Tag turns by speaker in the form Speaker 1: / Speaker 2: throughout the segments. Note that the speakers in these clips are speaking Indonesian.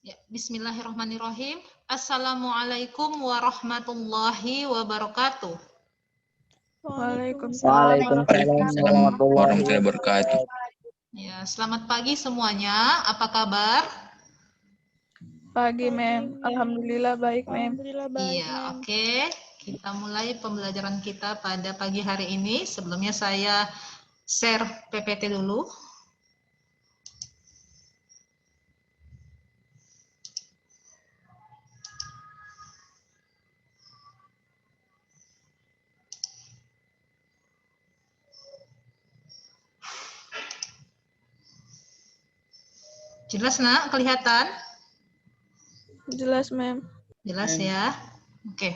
Speaker 1: Ya, bismillahirrahmanirrahim. Assalamualaikum warahmatullahi wabarakatuh.
Speaker 2: Waalaikumsalam
Speaker 3: Waalaikumsalam warahmatullahi
Speaker 2: warahmatullahi
Speaker 3: wabarakatuh.
Speaker 1: Ya, selamat pagi semuanya. Apa kabar?
Speaker 2: Pagi, Mem. Alhamdulillah baik, Mem.
Speaker 1: Iya, oke. Kita mulai pembelajaran kita pada pagi hari ini. Sebelumnya saya share PPT dulu. Jelas, Nak? Kelihatan?
Speaker 2: Jelas, Mem.
Speaker 1: Jelas ya? Oke.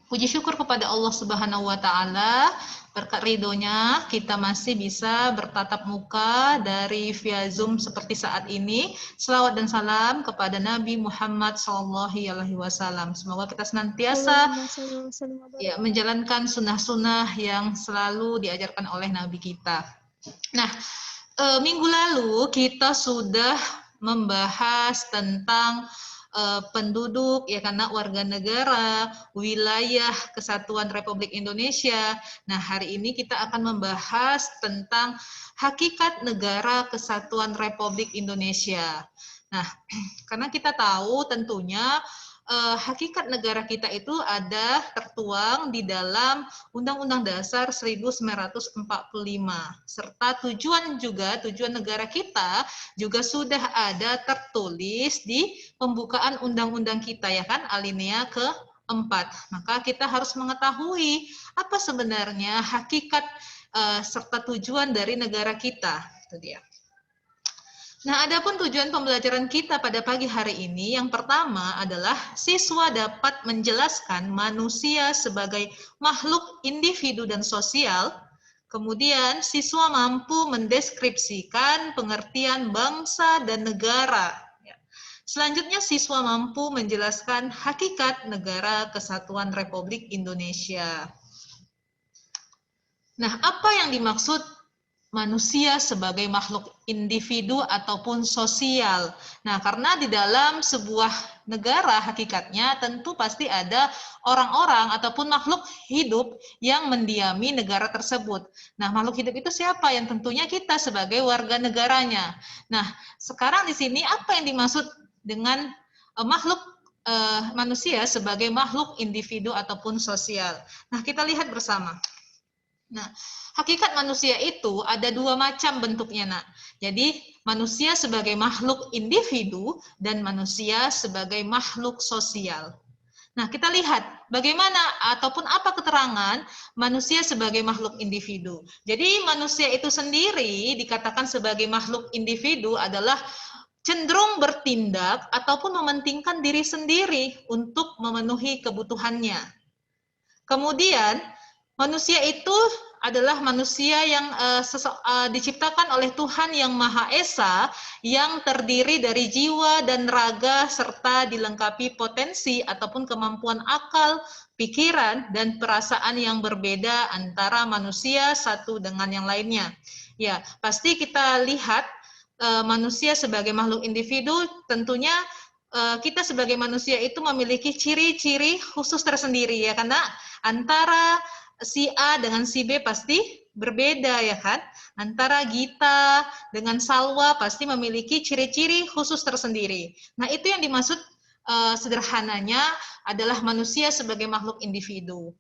Speaker 1: Puji syukur kepada Allah Subhanahu wa Ta'ala, berkat ridhonya kita masih bisa bertatap muka dari via Zoom seperti saat ini. Selawat dan salam kepada Nabi Muhammad SAW. Semoga kita senantiasa ya, menjalankan sunnah-sunnah yang selalu diajarkan oleh Nabi kita. Nah, minggu lalu kita sudah membahas tentang penduduk, ya karena warga negara, wilayah Kesatuan Republik Indonesia. Nah, hari ini kita akan membahas tentang hakikat negara Kesatuan Republik Indonesia. Nah, karena kita tahu tentunya hakikat negara kita itu ada tertuang di dalam Undang-Undang Dasar 1945 serta tujuan negara kita juga sudah ada tertulis di pembukaan undang-undang kita ya kan, alinea keempat. Maka kita harus mengetahui apa sebenarnya hakikat serta tujuan dari negara kita. Itu dia. Nah, adapun tujuan pembelajaran kita pada pagi hari ini, yang pertama adalah siswa dapat menjelaskan manusia sebagai makhluk individu dan sosial. Kemudian, siswa mampu mendeskripsikan pengertian bangsa dan negara. Selanjutnya, siswa mampu menjelaskan hakikat negara Kesatuan Republik Indonesia. Nah, apa yang dimaksud manusia sebagai makhluk individu ataupun sosial? Nah, karena di dalam sebuah negara hakikatnya tentu pasti ada orang-orang ataupun makhluk hidup yang mendiami negara tersebut. Nah, makhluk hidup itu siapa? Yang tentunya kita sebagai warga negaranya. Nah, sekarang di sini apa yang dimaksud dengan makhluk manusia sebagai makhluk individu ataupun sosial? Nah, kita lihat bersama. Nah, hakikat manusia itu ada dua macam bentuknya, Nak. Jadi, manusia sebagai makhluk individu dan manusia sebagai makhluk sosial. Nah, kita lihat bagaimana ataupun apa keterangan manusia sebagai makhluk individu. Jadi, manusia itu sendiri dikatakan sebagai makhluk individu adalah cenderung bertindak ataupun mementingkan diri sendiri untuk memenuhi kebutuhannya. Kemudian, manusia itu adalah manusia yang diciptakan oleh Tuhan Yang Maha Esa, yang terdiri dari jiwa dan raga serta dilengkapi potensi ataupun kemampuan akal, pikiran, dan perasaan yang berbeda antara manusia satu dengan yang lainnya. Ya, pasti kita lihat manusia sebagai makhluk individu, tentunya kita sebagai manusia itu memiliki ciri-ciri khusus tersendiri ya, karena antara si A dengan si B pasti berbeda ya kan. Antara Gita dengan Salwa pasti memiliki ciri-ciri khusus tersendiri. Nah, itu yang dimaksud sederhananya adalah manusia sebagai makhluk individu.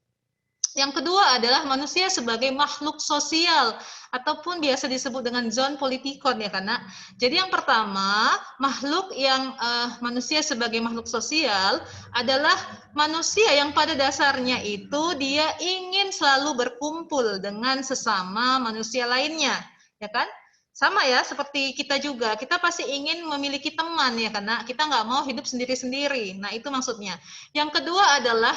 Speaker 1: Yang kedua adalah manusia sebagai makhluk sosial ataupun biasa disebut dengan zon politikon ya karena. Jadi yang pertama, makhluk yang manusia sebagai makhluk sosial adalah manusia yang pada dasarnya itu dia ingin selalu berkumpul dengan sesama manusia lainnya, ya kan? Sama ya, seperti kita juga, kita pasti ingin memiliki teman ya karena kita nggak mau hidup sendiri-sendiri. Nah, itu maksudnya. Yang kedua adalah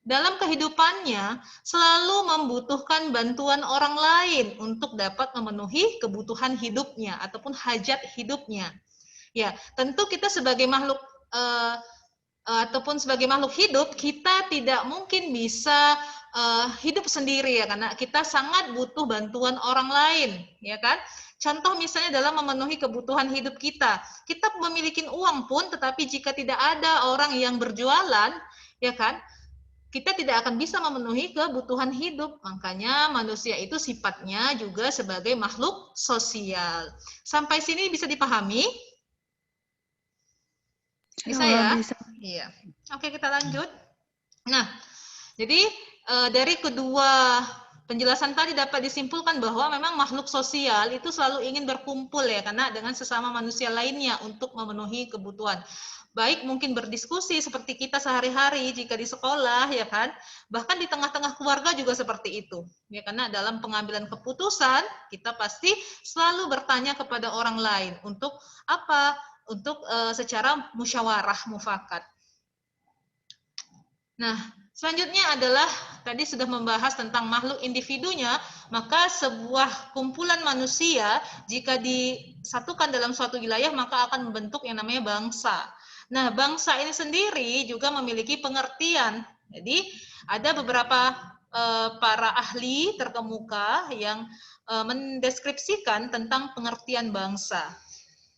Speaker 1: dalam kehidupannya selalu membutuhkan bantuan orang lain untuk dapat memenuhi kebutuhan hidupnya ataupun hajat hidupnya. Ya, tentu kita sebagai makhluk ataupun sebagai makhluk hidup, kita tidak mungkin bisa hidup sendiri ya karena kita sangat butuh bantuan orang lain, ya kan? Contoh misalnya dalam memenuhi kebutuhan hidup kita. Kita memiliki uang pun, tetapi jika tidak ada orang yang berjualan, ya kan, kita tidak akan bisa memenuhi kebutuhan hidup. Makanya manusia itu sifatnya juga sebagai makhluk sosial. Sampai sini bisa dipahami? Bisa ya?
Speaker 2: Bisa.
Speaker 1: Iya. Oke, kita lanjut. Nah, jadi dari kedua penjelasan tadi dapat disimpulkan bahwa memang makhluk sosial itu selalu ingin berkumpul ya, karena dengan sesama manusia lainnya untuk memenuhi kebutuhan. Baik mungkin berdiskusi seperti kita sehari-hari jika di sekolah ya kan, bahkan di tengah-tengah keluarga juga seperti itu. Ya, karena dalam pengambilan keputusan kita pasti selalu bertanya kepada orang lain untuk apa? Untuk secara musyawarah mufakat. Nah, selanjutnya adalah tadi sudah membahas tentang makhluk individunya, maka sebuah kumpulan manusia jika disatukan dalam suatu wilayah maka akan membentuk yang namanya bangsa. Nah, bangsa ini sendiri juga memiliki pengertian. Jadi, ada beberapa para ahli terkemuka yang mendeskripsikan tentang pengertian bangsa,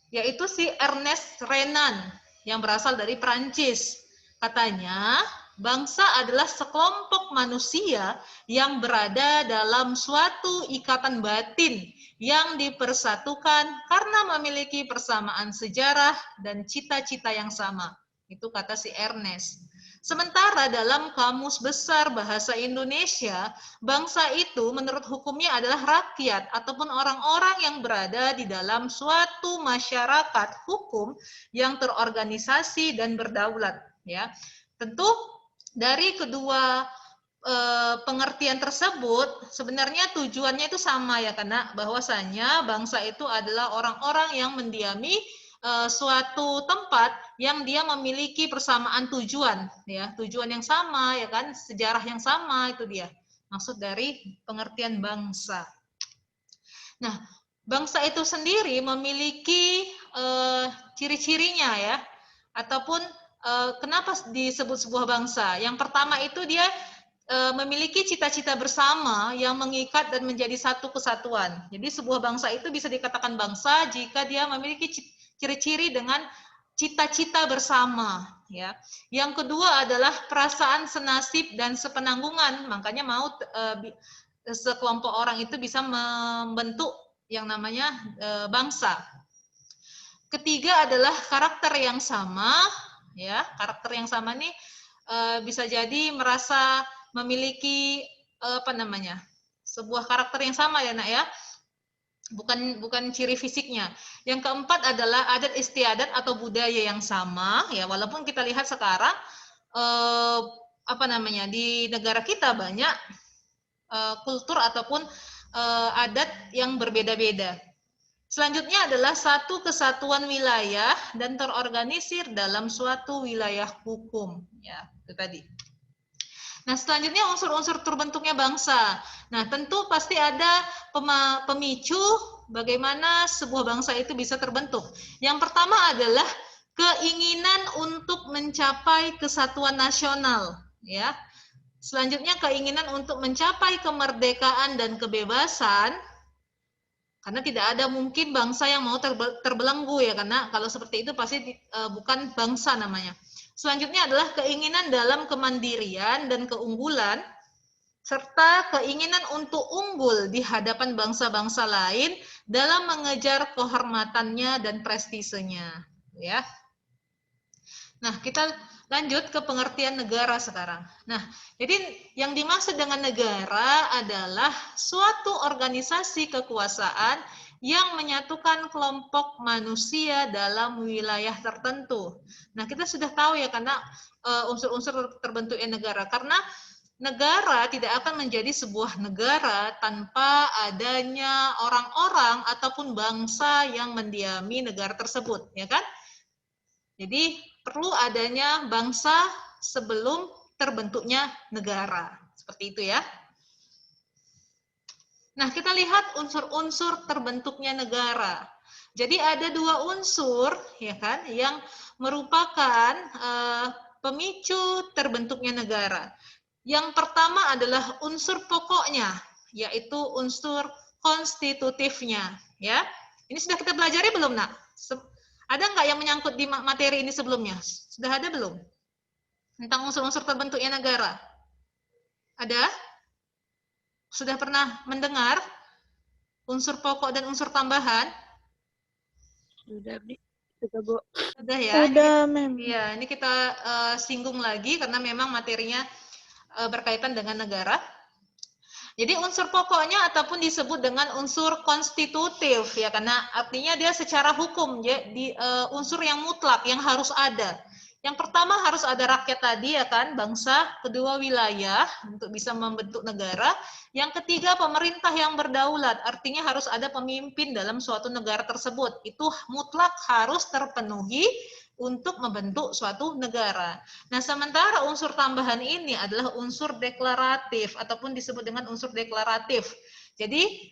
Speaker 1: yaitu si Ernest Renan yang berasal dari Prancis. Katanya, bangsa adalah sekelompok manusia yang berada dalam suatu ikatan batin yang dipersatukan karena memiliki persamaan sejarah dan cita-cita yang sama. Itu kata si Ernest. Sementara dalam Kamus Besar Bahasa Indonesia, bangsa itu menurut hukumnya adalah rakyat ataupun orang-orang yang berada di dalam suatu masyarakat hukum yang terorganisasi dan berdaulat. Ya, tentu dari kedua pengertian tersebut sebenarnya tujuannya itu sama ya, karena bahwasanya bangsa itu adalah orang-orang yang mendiami suatu tempat yang dia memiliki persamaan tujuan, ya, tujuan yang sama ya kan, sejarah yang sama, itu dia maksud dari pengertian bangsa. Nah, bangsa itu sendiri memiliki ciri-cirinya ya, ataupun kenapa disebut sebuah bangsa. Yang pertama itu dia memiliki cita-cita bersama yang mengikat dan menjadi satu kesatuan. Jadi sebuah bangsa itu bisa dikatakan bangsa jika dia memiliki ciri-ciri dengan cita-cita bersama. Ya. Yang kedua adalah perasaan senasib dan sepenanggungan. Makanya mau sekelompok orang itu bisa membentuk yang namanya bangsa. Ketiga adalah karakter yang sama. Ya, karakter yang sama nih bisa jadi merasa memiliki sebuah karakter yang sama ya nak ya, bukan ciri fisiknya. Yang keempat adalah adat istiadat atau budaya yang sama ya, walaupun kita lihat sekarang di negara kita banyak kultur ataupun adat yang berbeda-beda. Selanjutnya adalah satu kesatuan wilayah dan terorganisir dalam suatu wilayah hukum. Ya, itu tadi. Nah, selanjutnya unsur-unsur terbentuknya bangsa. Nah, tentu pasti ada pemicu bagaimana sebuah bangsa itu bisa terbentuk. Yang pertama adalah keinginan untuk mencapai kesatuan nasional. Ya. Selanjutnya keinginan untuk mencapai kemerdekaan dan kebebasan. Karena tidak ada mungkin bangsa yang mau terbelenggu ya, karena kalau seperti itu pasti bukan bangsa namanya. Selanjutnya adalah keinginan dalam kemandirian dan keunggulan, serta keinginan untuk unggul di hadapan bangsa-bangsa lain dalam mengejar kehormatannya dan prestisenya. Ya. Nah, kita lanjut ke pengertian negara sekarang. Nah, jadi yang dimaksud dengan negara adalah suatu organisasi kekuasaan yang menyatukan kelompok manusia dalam wilayah tertentu. Nah, kita sudah tahu ya, karena unsur-unsur terbentuknya negara. Karena negara tidak akan menjadi sebuah negara tanpa adanya orang-orang ataupun bangsa yang mendiami negara tersebut, ya kan? Jadi perlu adanya bangsa sebelum terbentuknya negara. Seperti itu ya. Nah, kita lihat unsur-unsur terbentuknya negara. Jadi ada dua unsur ya kan yang merupakan pemicu terbentuknya negara. Yang pertama adalah unsur pokoknya, yaitu unsur konstitutifnya. Ya, ini sudah kita pelajari belum, Nak? Ada nggak yang menyangkut di materi ini sebelumnya? Sudah ada belum? Tentang unsur-unsur terbentuknya negara. Ada? Sudah pernah mendengar unsur pokok dan unsur tambahan?
Speaker 2: Sudah, Bu.
Speaker 1: Sudah ya?
Speaker 2: Sudah, Mem.
Speaker 1: Iya, ini kita singgung lagi karena memang materinya berkaitan dengan negara. Jadi unsur pokoknya ataupun disebut dengan unsur konstitutif ya, karena artinya dia secara hukum jadi unsur yang mutlak yang harus ada. Yang pertama harus ada rakyat tadi ya kan, bangsa, kedua wilayah untuk bisa membentuk negara, yang ketiga pemerintah yang berdaulat, artinya harus ada pemimpin dalam suatu negara tersebut. Itu mutlak harus terpenuhi untuk membentuk suatu negara. Nah, sementara unsur tambahan ini adalah unsur deklaratif ataupun disebut dengan unsur deklaratif. Jadi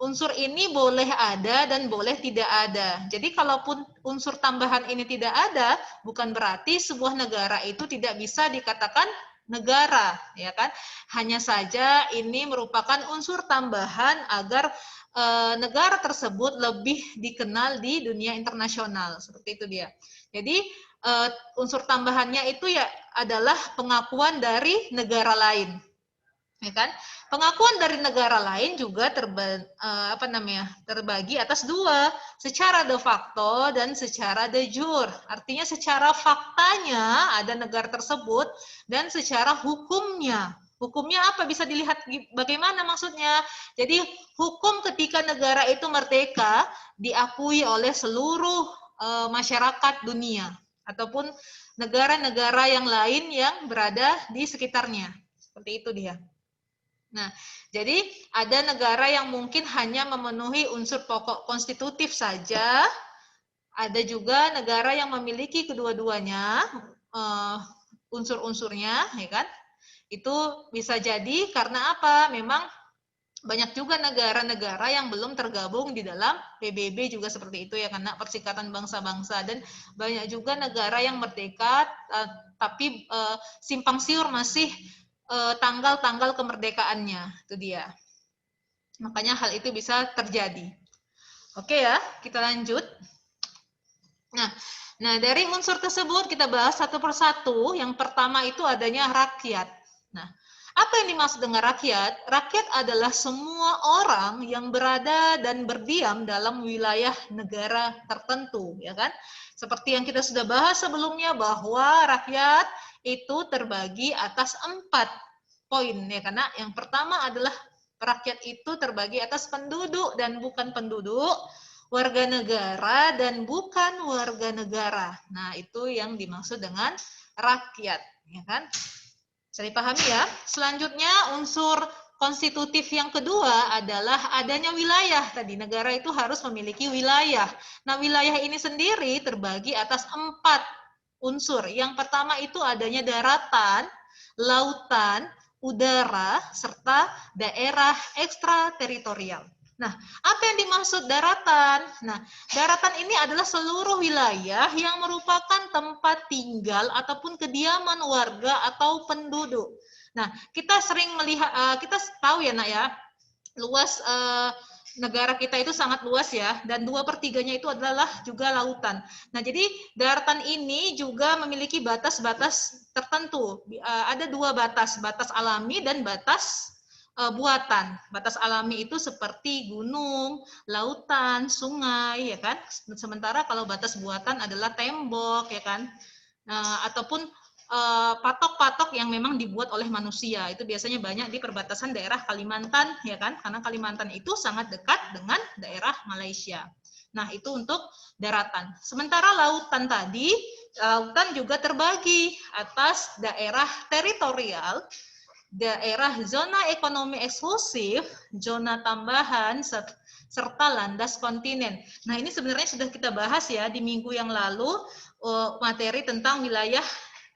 Speaker 1: unsur ini boleh ada dan boleh tidak ada. Jadi kalaupun unsur tambahan ini tidak ada, bukan berarti sebuah negara itu tidak bisa dikatakan negara, ya kan? Hanya saja ini merupakan unsur tambahan agar negara tersebut lebih dikenal di dunia internasional, seperti itu dia. Jadi unsur tambahannya itu ya adalah pengakuan dari negara lain, ya kan? Pengakuan dari negara lain juga terbagi atas dua, secara de facto dan secara de jure. Artinya secara faktanya ada negara tersebut dan secara hukumnya. Hukumnya apa? Bisa dilihat bagaimana maksudnya. Jadi hukum ketika negara itu merdeka diakui oleh seluruh masyarakat dunia ataupun negara-negara yang lain yang berada di sekitarnya. Seperti itu dia. Nah, jadi ada negara yang mungkin hanya memenuhi unsur pokok konstitutif saja, ada juga negara yang memiliki kedua-duanya, unsur-unsurnya, ya kan? Itu bisa jadi karena apa? Memang banyak juga negara-negara yang belum tergabung di dalam PBB juga seperti itu ya, karena Perserikatan Bangsa-Bangsa, dan banyak juga negara yang merdeka tapi simpang siur masih tanggal-tanggal kemerdekaannya, itu dia. Makanya hal itu bisa terjadi. Oke ya, kita lanjut. Nah, dari unsur tersebut kita bahas satu persatu. Yang pertama itu adanya rakyat. Nah, apa yang dimaksud dengan rakyat? Rakyat adalah semua orang yang berada dan berdiam dalam wilayah negara tertentu, ya kan? Seperti yang kita sudah bahas sebelumnya bahwa rakyat itu terbagi atas 4 poin, ya, karena yang pertama adalah rakyat itu terbagi atas penduduk dan bukan penduduk, warga negara dan bukan warga negara. Nah, itu yang dimaksud dengan rakyat, ya kan? Bisa dipahami ya? Selanjutnya unsur konstitutif yang kedua adalah adanya wilayah. Tadi negara itu harus memiliki wilayah. Nah, wilayah ini sendiri terbagi atas 4 unsur. Yang pertama itu adanya daratan, lautan, udara, serta daerah ekstrateritorial. Nah, apa yang dimaksud daratan? Nah, daratan ini adalah seluruh wilayah yang merupakan tempat tinggal ataupun kediaman warga atau penduduk. Nah, kita sering melihat, kita tahu ya, Nak ya, luas negara kita itu sangat luas ya, dan 2/3-nya itu adalah juga lautan. Nah, jadi daratan ini juga memiliki batas-batas tertentu. Ada 2 batas, batas alami dan batas buatan. Batas alami itu seperti gunung, lautan, sungai, ya kan? Sementara kalau batas buatan adalah tembok, ya kan? Ataupun patok-patok yang memang dibuat oleh manusia. Itu biasanya banyak di perbatasan daerah Kalimantan, ya kan? Karena Kalimantan itu sangat dekat dengan daerah Malaysia. Nah, itu untuk daratan. Sementara lautan tadi, lautan juga terbagi atas daerah teritorial, daerah zona ekonomi eksklusif, zona tambahan, serta landas kontinen. Nah, ini sebenarnya sudah kita bahas ya di minggu yang lalu, materi tentang wilayah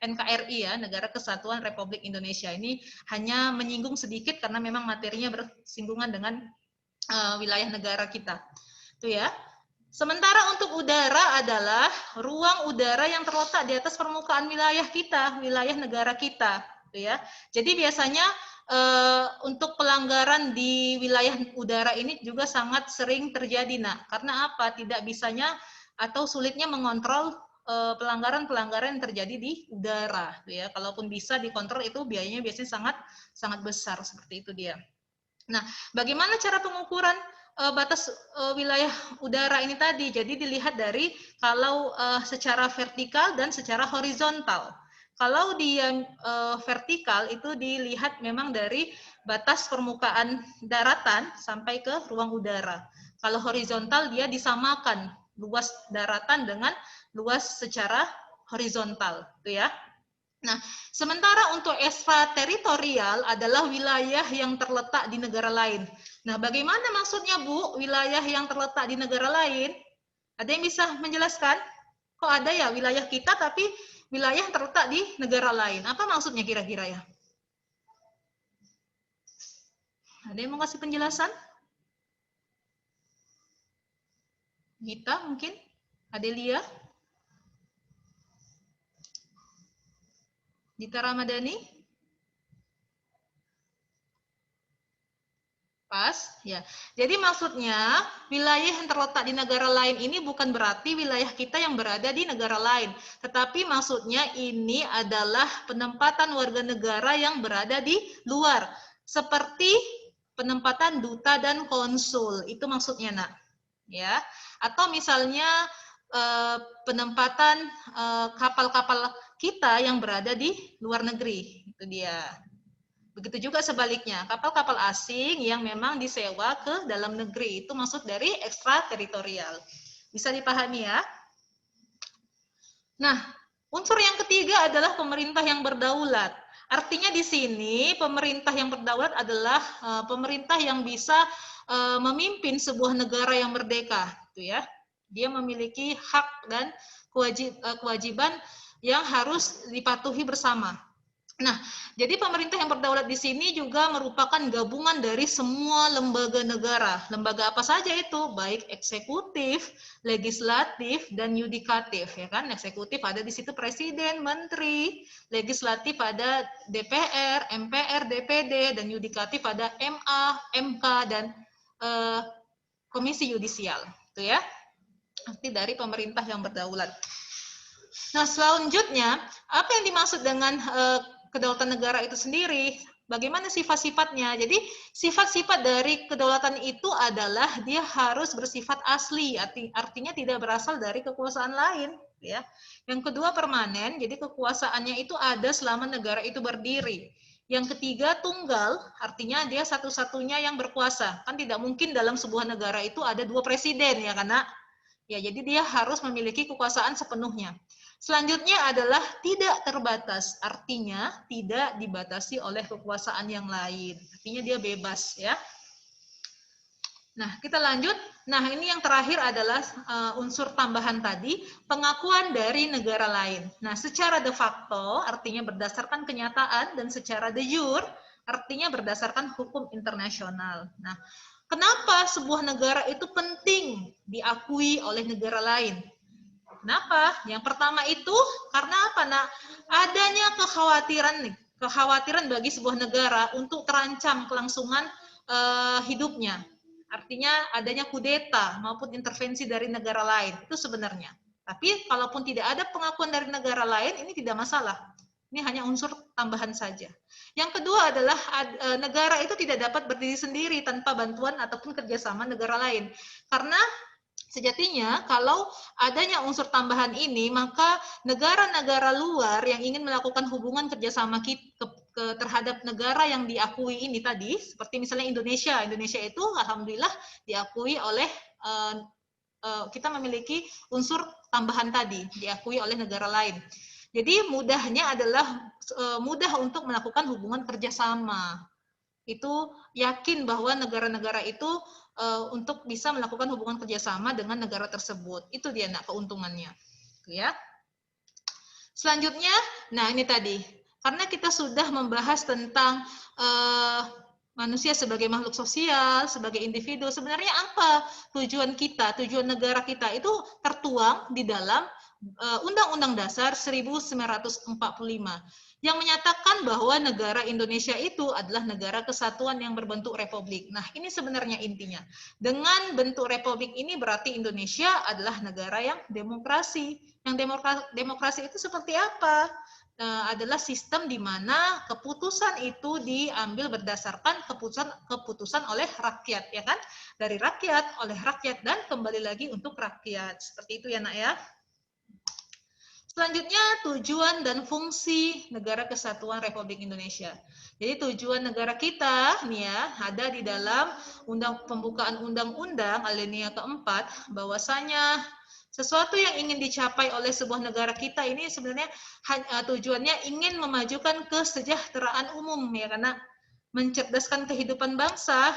Speaker 1: NKRI ya, Negara Kesatuan Republik Indonesia. Ini hanya menyinggung sedikit karena memang materinya bersinggungan dengan wilayah negara kita. Itu ya. Sementara untuk udara adalah ruang udara yang terletak di atas permukaan wilayah kita, wilayah negara kita. gitu ya. Jadi biasanya untuk pelanggaran di wilayah udara ini juga sangat sering terjadi, Nak. Karena apa? Tidak bisanya atau sulitnya mengontrol pelanggaran-pelanggaran yang terjadi di udara, gitu ya. Kalaupun bisa dikontrol itu biayanya biasanya sangat sangat besar, seperti itu dia. Nah, bagaimana cara pengukuran batas wilayah udara ini tadi? Jadi dilihat dari kalau secara vertikal dan secara horizontal. Kalau dia vertikal itu dilihat memang dari batas permukaan daratan sampai ke ruang udara. Kalau horizontal dia disamakan luas daratan dengan luas secara horizontal, gitu ya. Nah, sementara untuk ekstrateritorial adalah wilayah yang terletak di negara lain. Nah, bagaimana maksudnya, Bu, wilayah yang terletak di negara lain? Ada yang bisa menjelaskan? Kok ada ya wilayah kita tapi wilayah yang terletak di negara lain? Apa maksudnya kira-kira ya? Ada yang mau kasih penjelasan? Gita mungkin? Adelia? Gita Ramadhani? Pas, ya. Jadi maksudnya wilayah yang terletak di negara lain ini bukan berarti wilayah kita yang berada di negara lain, tetapi maksudnya ini adalah penempatan warga negara yang berada di luar, seperti penempatan duta dan konsul. Itu maksudnya, Nak. Ya. Atau misalnya penempatan kapal-kapal kita yang berada di luar negeri. Itu dia. Begitu juga sebaliknya, kapal-kapal asing yang memang disewa ke dalam negeri, itu maksud dari ekstrateritorial. Bisa dipahami ya? Nah, unsur yang ketiga adalah pemerintah yang berdaulat. Artinya di sini pemerintah yang berdaulat adalah pemerintah yang bisa memimpin sebuah negara yang merdeka, gitu ya. Dia memiliki hak dan kewajiban yang harus dipatuhi bersama. Nah, jadi pemerintah yang berdaulat di sini juga merupakan gabungan dari semua lembaga negara. Lembaga apa saja itu? Baik eksekutif, legislatif, dan yudikatif, ya kan? Eksekutif ada di situ presiden, menteri, legislatif ada DPR, MPR, DPD, dan yudikatif ada MA, MK, dan komisi yudisial, itu ya. Arti dari pemerintah yang berdaulat. Nah, selanjutnya, apa yang dimaksud dengan kedaulatan negara itu sendiri? Bagaimana sifat-sifatnya? Jadi, sifat-sifat dari kedaulatan itu adalah dia harus bersifat asli, artinya tidak berasal dari kekuasaan lain. Ya. Yang kedua, permanen, jadi kekuasaannya itu ada selama negara itu berdiri. Yang ketiga, tunggal, artinya dia satu-satunya yang berkuasa. Kan tidak mungkin dalam sebuah negara itu ada dua presiden, ya, karena ya, jadi dia harus memiliki kekuasaan sepenuhnya. Selanjutnya adalah tidak terbatas, artinya tidak dibatasi oleh kekuasaan yang lain. Artinya dia bebas, ya. Nah, kita lanjut. Nah, ini yang terakhir adalah unsur tambahan tadi, pengakuan dari negara lain. Nah, secara de facto artinya berdasarkan kenyataan, dan secara de jure artinya berdasarkan hukum internasional. Nah, kenapa sebuah negara itu penting diakui oleh negara lain? Kenapa? Yang pertama itu karena apa, Nak? Adanya kekhawatiran bagi sebuah negara untuk terancam kelangsungan hidupnya. Artinya adanya kudeta maupun intervensi dari negara lain. Itu sebenarnya. Tapi kalaupun tidak ada pengakuan dari negara lain, ini tidak masalah. Ini hanya unsur tambahan saja. Yang kedua adalah negara itu tidak dapat berdiri sendiri tanpa bantuan ataupun kerjasama negara lain. Karena sejatinya kalau adanya unsur tambahan ini, maka negara-negara luar yang ingin melakukan hubungan kerjasama terhadap negara yang diakui ini tadi, seperti misalnya Indonesia. Indonesia itu alhamdulillah diakui oleh, kita memiliki unsur tambahan tadi, diakui oleh negara lain. Jadi mudahnya adalah mudah untuk melakukan hubungan kerjasama. Itu yakin bahwa negara-negara itu untuk bisa melakukan hubungan kerjasama dengan negara tersebut. Itu dia, Nak, keuntungannya. Ya. Selanjutnya, nah ini tadi. Karena kita sudah membahas tentang manusia sebagai makhluk sosial, sebagai individu, sebenarnya apa tujuan kita, tujuan negara kita itu tertuang di dalam Undang-Undang Dasar 1945. yang menyatakan bahwa negara Indonesia itu adalah negara kesatuan yang berbentuk republik. Nah, ini sebenarnya intinya. Dengan bentuk republik ini berarti Indonesia adalah negara yang demokrasi. Yang demokrasi itu seperti apa? Adalah sistem di mana keputusan itu diambil berdasarkan keputusan oleh rakyat, ya kan? Dari rakyat, oleh rakyat, dan kembali lagi untuk rakyat. Seperti itu ya, Nak ya. Selanjutnya, tujuan dan fungsi Negara Kesatuan Republik Indonesia. Jadi tujuan negara kita nih ya, ada di dalam pembukaan undang-undang alinea keempat, bahwasanya sesuatu yang ingin dicapai oleh sebuah negara kita ini sebenarnya tujuannya ingin memajukan kesejahteraan umum, ya, karena mencerdaskan kehidupan bangsa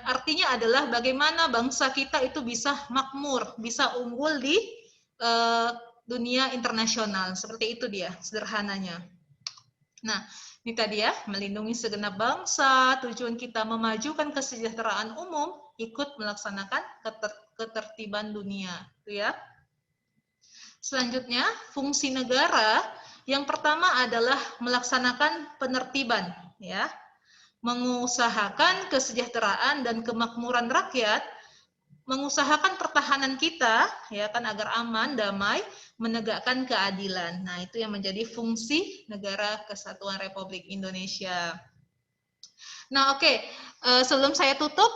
Speaker 1: artinya adalah bagaimana bangsa kita itu bisa makmur, bisa unggul di dunia internasional. Seperti itu dia sederhananya. Nah, ini tadi ya, melindungi segenap bangsa, tujuan kita memajukan kesejahteraan umum, ikut melaksanakan ketertiban dunia, itu ya. Selanjutnya, fungsi negara yang pertama adalah melaksanakan penertiban, ya. Mengusahakan kesejahteraan dan kemakmuran rakyat, mengusahakan pertahanan kita, ya kan, agar aman, damai, menegakkan keadilan. Nah, itu yang menjadi fungsi Negara Kesatuan Republik Indonesia. Nah, oke. Sebelum saya tutup,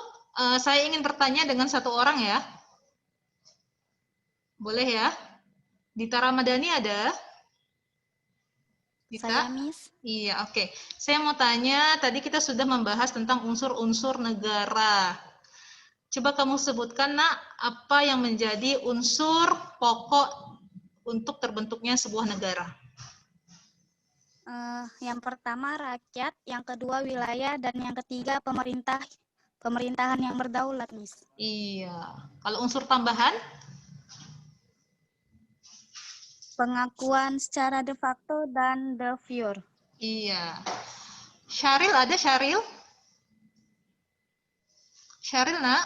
Speaker 1: saya ingin bertanya dengan satu orang ya. Boleh ya? Dita Ramadhani ada? Dita?
Speaker 4: Saya, Miss.
Speaker 1: Iya, oke. Saya mau tanya, tadi kita sudah membahas tentang unsur-unsur negara. Coba kamu sebutkan, Nak, apa yang menjadi unsur pokok untuk terbentuknya sebuah negara?
Speaker 4: Yang pertama rakyat, yang kedua wilayah, dan yang ketiga pemerintahan yang berdaulat, Miss.
Speaker 1: Iya. Kalau unsur tambahan?
Speaker 4: Pengakuan secara de facto dan de jure.
Speaker 1: Iya. Syaril ada, Syaril? Syaril, Nak?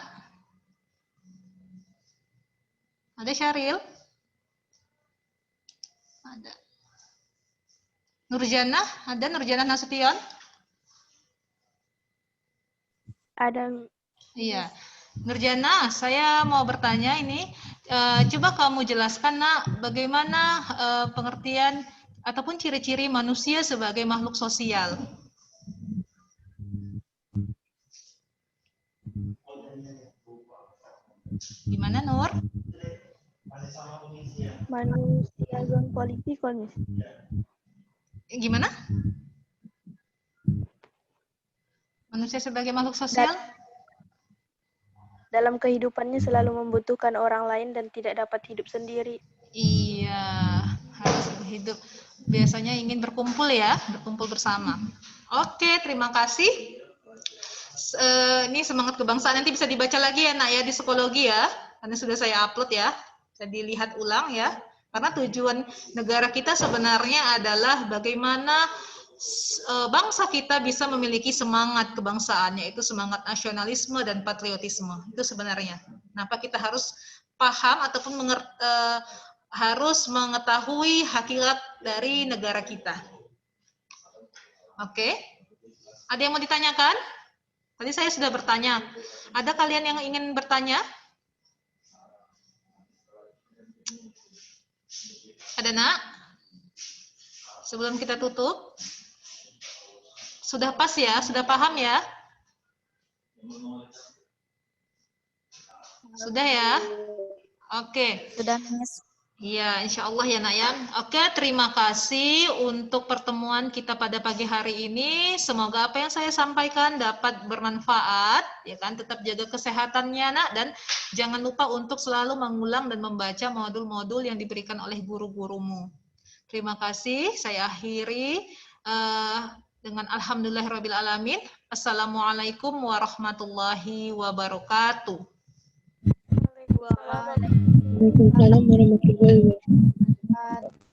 Speaker 1: Ada Syaril? Ada. Nurjana? Ada Nurjana Nasution?
Speaker 2: Ada.
Speaker 1: Iya. Nurjana, saya mau bertanya ini. Coba kamu jelaskan, Nak, bagaimana pengertian ataupun ciri-ciri manusia sebagai makhluk sosial. Gimana, Nur?
Speaker 2: Manusia zon politikon, Miss.
Speaker 1: Gimana? Manusia sebagai makhluk sosial?
Speaker 2: Dalam kehidupannya selalu membutuhkan orang lain dan tidak dapat hidup sendiri.
Speaker 1: Iya, harus hidup. Biasanya ingin berkumpul ya, berkumpul bersama. Oke, terima kasih. Ini semangat kebangsaan nanti bisa dibaca lagi ya, Nak ya, di psikologi ya. Karena sudah saya upload ya. Bisa dilihat ulang ya. Karena tujuan negara kita sebenarnya adalah bagaimana bangsa kita bisa memiliki semangat kebangsaan, yaitu semangat nasionalisme dan patriotisme. Itu sebenarnya. Kenapa kita harus paham ataupun harus mengetahui hakikat dari negara kita. Oke. Ada yang mau ditanyakan? Tadi saya sudah bertanya. Ada kalian yang ingin bertanya? Ada, Nak? Sebelum kita tutup. Sudah pas ya? Sudah paham ya? Sudah ya? Oke.
Speaker 4: Sudah, Miss.
Speaker 1: Iya, insya Allah ya, Nak ya. Oke, terima kasih untuk pertemuan kita pada pagi hari ini. Semoga apa yang saya sampaikan dapat bermanfaat, ya kan? Tetap jaga kesehatannya, Nak, dan jangan lupa untuk selalu mengulang dan membaca modul-modul yang diberikan oleh guru-gurumu. Terima kasih. Saya akhiri dengan alhamdulillahirabbil alamin. Assalamualaikum warahmatullahi wabarakatuh.
Speaker 4: Waalaikumsalam warahmatullahi wabarakatuh.